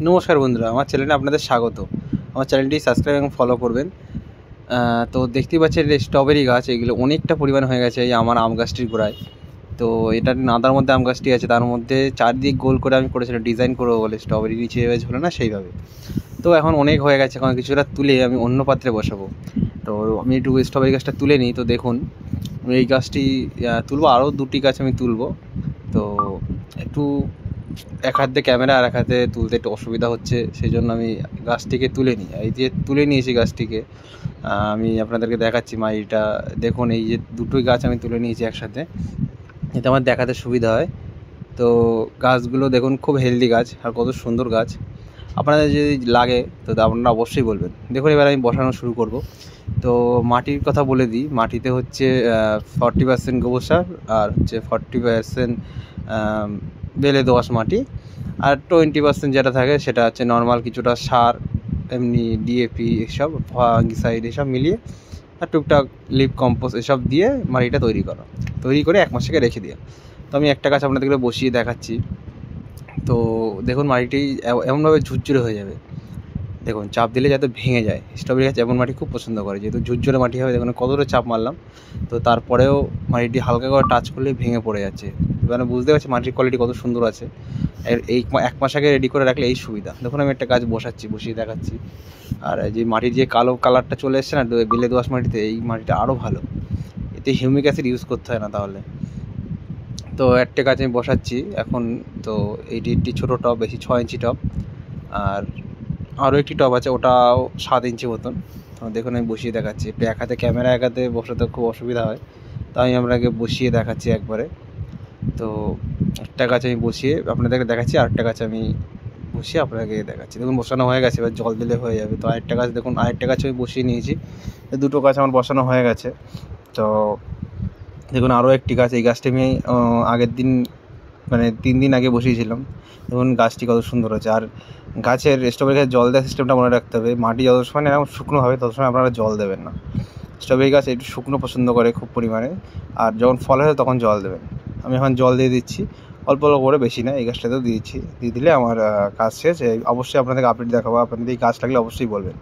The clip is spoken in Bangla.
নমস্কার বন্ধুরা, আমার চ্যানেলে আপনাদের স্বাগত। আমার চ্যানেলটি সাবস্ক্রাইব এবং ফলো করবেন। তো দেখতেই পাচ্ছেন যে স্ট্রবেরি গাছ, এগুলো অনেকটা পরিমাণ হয়ে গেছে এই আমার আম গাছটির গোড়ায়। তো এটা নাদার মধ্যে আম গাছটি আছে, তার মধ্যে চারদিক গোল করে আমি করেছিলাম ডিজাইন করবো বলে, স্ট্রবেরি নিচে ঝোলে না সেইভাবে। তো এখন অনেক হয়ে গেছে, এখন কিছুটা তুলে আমি অন্য পাত্রে বসাবো। তো আমি একটু স্ট্রবেরি গাছটা তুলে নিই। তো দেখুন এই গাছটি তুলবো, আরও দুটি গাছ আমি তুলবো। তো একটু এক হাতে ক্যামেরা আর এক হাতে তুলতে একটু অসুবিধা হচ্ছে, সেই জন্য আমি গাছটিকে তুলে নিই। এই যে তুলে নিয়েছি গাছটিকে, আমি আপনাদেরকে দেখাচ্ছি মাটিটা। দেখুন এই যে দুটোই গাছ আমি তুলে নিয়েছি একসাথে, এতে আমার দেখাতে সুবিধা হয়। তো গাছগুলো দেখুন খুব হেলদি গাছ আর কত সুন্দর গাছ। আপনাদের যদি লাগে তো আপনারা অবশ্যই বলবেন। দেখুন এবার আমি বসানো শুরু করব। তো মাটির কথা বলে দিই, মাটিতে হচ্ছে 40% গোবর সার আর হচ্ছে 40% বেলে দোআঁশ মাটি, আর 20% যেটা থাকে সেটা হচ্ছে নর্মাল কিছুটা সার, এমনি ডিএপি এসব ফাঙ্গিসাইড এসব মিলিয়ে, আর টুকটাক লিপ কম্পোস্ট এসব দিয়ে মাটিটা তৈরি করে 1 মাস থেকে রেখে দিয়ে। তো আমি একটা গাছ আপনাদেরকে বসিয়ে দেখাচ্ছি। তো দেখুন মাটিটি এমনভাবে ঝুরঝুরে হয়ে যাবে, দেখুন চাপ দিলে যাতে ভেঙে যায়। স্ট্রবেরি গাছ এমন মাটি খুব পছন্দ করে, যেহেতু ঝুরঝুরে মাটি হবে। দেখুন কতটা চাপ মারলাম, তো তারপরেও মাটিটি হালকা করে টাচ করলে ভেঙে পড়ে যাচ্ছে। মানে বুঝতে পারছি মাটির কোয়ালিটি কত সুন্দর আছে। এই 1 মাস আগে রেডি করে রাখলে এই সুবিধা। দেখুন আমি একটা গাছ বসিয়ে দেখাচ্ছি। আর যে মাটির যে কালো কালারটা চলে এসছে না বেলে দোআঁশ মাটিতে, এই মাটিটা আরও ভালো, এতে হিউমিক অ্যাসিড ইউজ করতে হয় না তাহলে। তো একটা গাছ আমি বসাচ্ছি এখন। তো এইটি একটি ছোটো টব, বেশি 6 ইঞ্চি টব, আর আরও একটি টব আছে, ওটাও 7 ইঞ্চি মতন। তো দেখুন আমি বসিয়ে দেখাচ্ছি। একটু এক হাতে ক্যামেরা এক হাতে বসাতে খুব অসুবিধা হয়, তো আমি আপনাকে বসিয়ে দেখাচ্ছি একবারে। তো একটা গাছ আমি বসিয়ে আপনাদেরকে দেখাচ্ছি, আরেকটা গাছ আমি বসিয়ে আপনাকে দেখাচ্ছি। দেখুন বসানো হয়ে গেছে, এবার জল দিলে হয়ে যাবে। তো আরেকটা গাছ দেখুন, আরেকটা গাছ আমি বসিয়ে নিয়েছি। দুটো গাছ আমার বসানো হয়ে গেছে। তো দেখুন আরও একটি গাছ, এই গাছটি আমি আগের দিন মানে 3 দিন আগে বসিয়েছিলাম। দেখুন গাছটি কত সুন্দর হয়েছে। আর গাছের স্ট্রবেরি গাছের জল দেওয়ার সিস্টেমটা মনে রাখতে হবে, মাটি যত সময় এরকম শুকনো হবে তত সময় আপনারা জল দেবেন না। স্ট্রবেরি গাছ একটু শুকনো পছন্দ করে খুব পরিমাণে, আর যখন ফল হয় তখন জল দেবেন। আমি এখন জল দিয়ে দিচ্ছি অল্প অল্প করে, বেশি না। এই গাছটাতেও দিয়ে দিলে আমার কাজ শেষ। অবশ্যই আপনাদেরকে আপডেট দেখাবো, আপনাদের এই গাছ লাগলে অবশ্যই বলবেন।